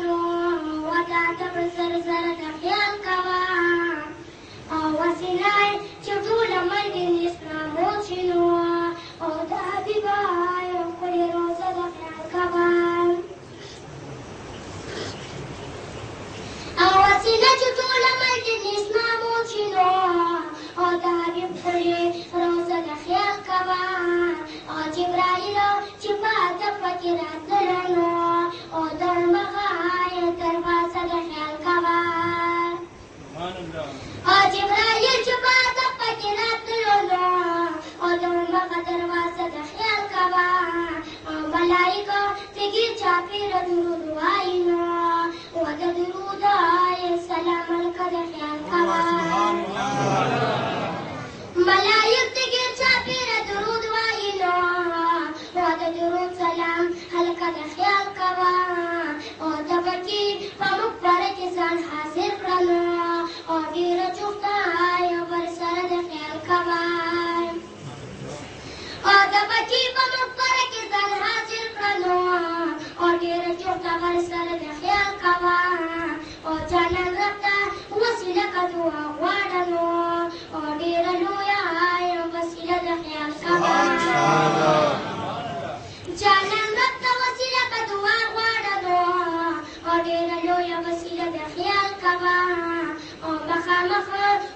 نو وتا ته سر سر د خیال کوا او وسیله چې ټوله منډې اسلام شي نو او د حبیبه یو ښکلې روزه د خیال کوا او وسیله چې ټوله منډې اسلام شي نو او د حبیب ښکلې روزه د خیال کوا او جبرائیل چې په ادب پکې راتله نو او درمغه یې دروازه د خیال کوا او جبرائیل چې په ادب پکې راتله نو او درمغه دروازه د خیال کوا او ملایکه تګي چاپېره درود وایي نو او د درود سلام علیکه د خیال کوا ملائک تګي چاپېره درود وایي نو او د درود سلام هلکه د خیال کوا او د پکې په موږ پره کې ځان حاضر کړه نو او ډېره چوخته یو بل سره د خیال کوا او د پکې په موږ پره کې ځان حاضر کړه نو او ډېره چوخته بل سره د خیال کوا او جانان رب ته وسیله که دعا غواړه نو او ډېره لویه یو وسیله د خیال کوا جانان رب ته وسیله که دعا غواړه نو او ډېره لویه وسیله د خیال کوا او مخامخ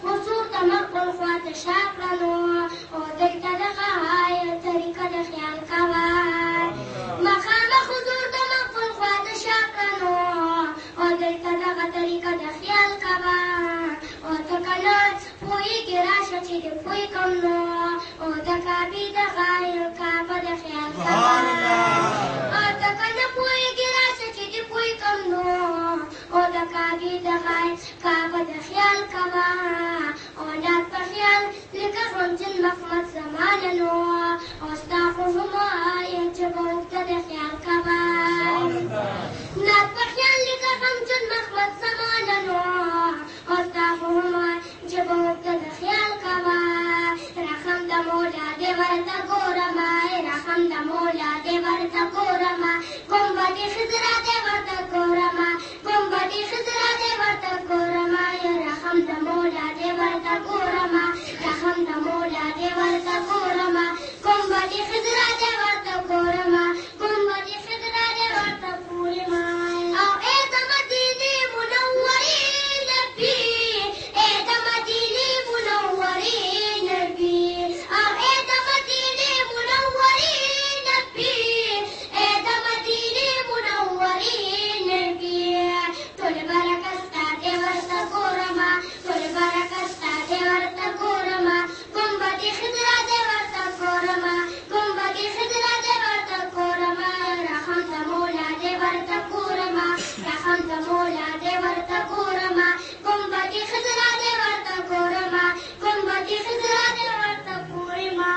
حضور ته مخ بل خواته شا کړه نو او دلته دغه طریقه د خیال کوا مخامخ حضور ته مخ بل خواته شا کړه نو او دلته دغه طریقه د خیال کوا او ته کله پوهېږې راشه چې د پوه کم نو او د کعبې دغه کعبه د خیال کوا او ته کله پوهېږې راشه چې د پوه کم نو او د کعبې دغه کعبه د خیال کوا او نات په خیال لکه غمجن مخمد زمانه نو او ستا خو هم وایم چې به اوږده د خیال کوا نات په خیال لکه غمجن مخمد زمانه نو او ستا خو هم وایم چې به اوږده د خیال کوا رحم د مولا دې ورته ګورمه رحم د مولا دې ورته ګورمه ګنبدې خضرا دې ورته ګورمه ګنبدې خضرا دې ورته ګورمه رحم د مولا دې ورته ګورمه رحم د مولا دې ورته ګورمه ګنبدې خضرا دې ورته ګورمه ګنبدې خضرا دې ورته ګورمه او ای د مدینې منورې نبي ای د مدینې منورې نبي او ای د مدینې منورې نبي ای د مدینې منورې نبي ټول برکت ستا دې ورته ګورمه ټول برکت ستا دې ورته ګورمه ګنبدې خضرا دې ورته ګورمه ګنبدې خضرا دې ورته ګورمه رحم د مولا دې ورته ګورمه رحم د مولا دې ورته ګورمه ګنبدې خضرا دې ورته ګورمه ګنبدې خضرا دې ورته ګورمه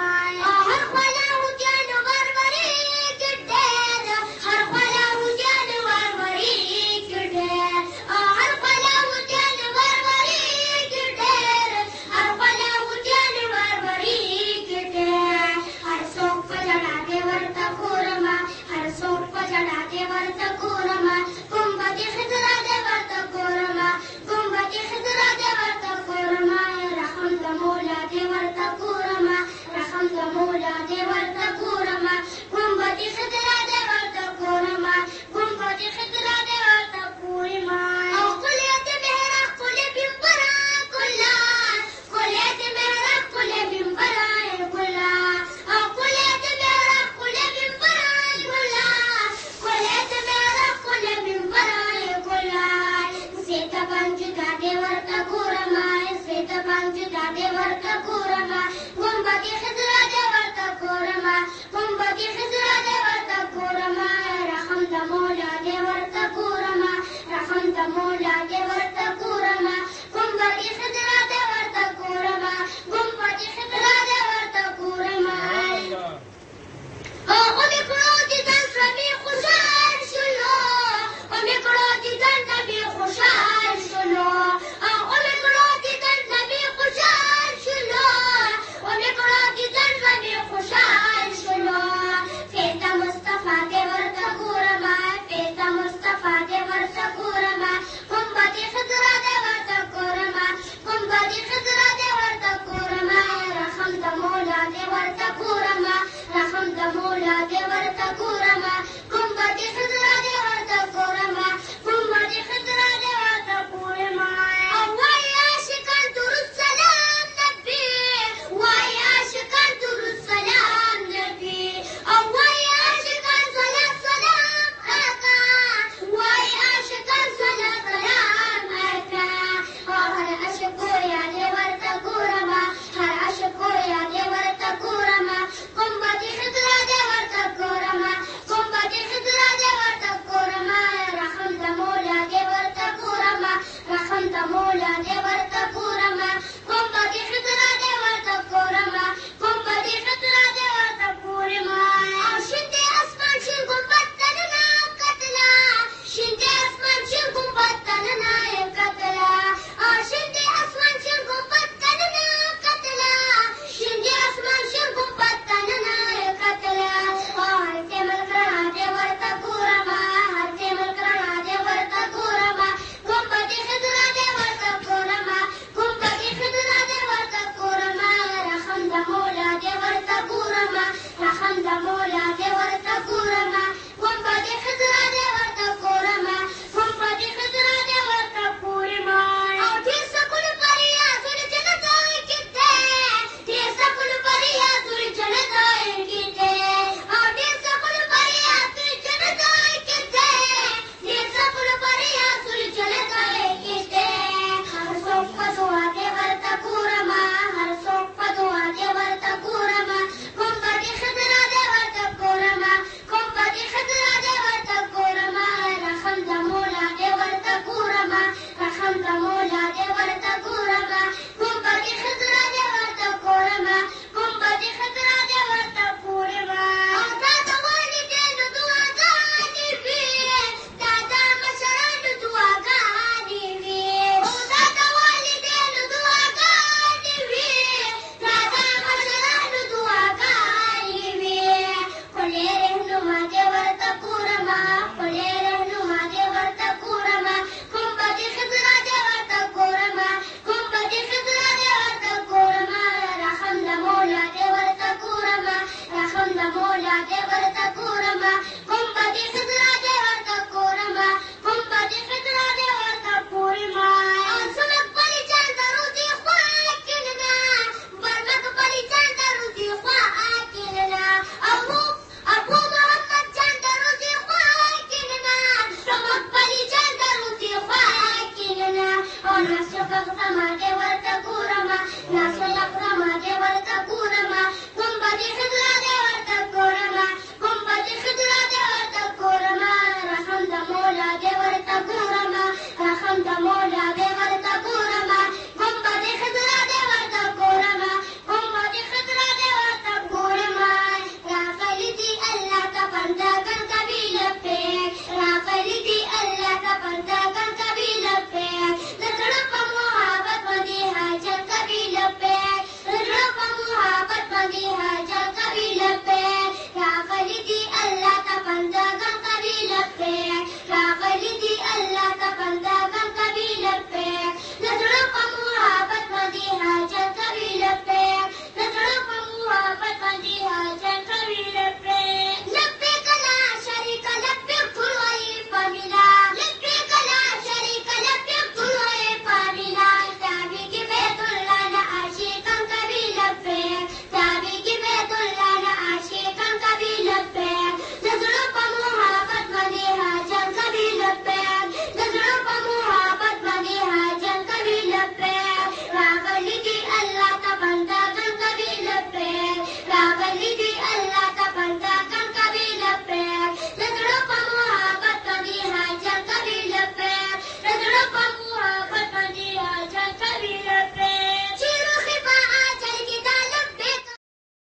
او هر خواله هوتیانو ورورېږي ډېر هر خواله هوتیانو ورورېږي ډېر او هر خواله هوتیانو ورورېږي ډېر هر خواله هوتیانو ورورېږي ډېر هر څوک په ژړا دې ورته ګورمه هر څوک په ژړا دې ورته ګورمه ګنبدې خضرا دې ورته ګورمه ګنبدې خضرا دې ورته ګورمه رحم د مولا دې ورته ګورمه رحم د مولا دې ورته ګورمه ګنبدې خضرا دې ورته ګورمه ګنبدې خضرا دې ورته ګورمه او ښکلیت مهره ښکلې بمبره ګله ښکلیت مهره ښکلې بمبره ګله او ښکلیت مهره ښکلې بمبره ګله ښکلیت مهره ښکلې بمبره ګله زه ته باندې جدا دې ورته ګورمه زه ته باندې جدا دې ورته ګورمه ګنبدې خضرا دې ورته ګورمه ګنبدې خضرا دې ورته ګورمه رحم د مولا دې ورته ګورمه رحم د مولا دې ورته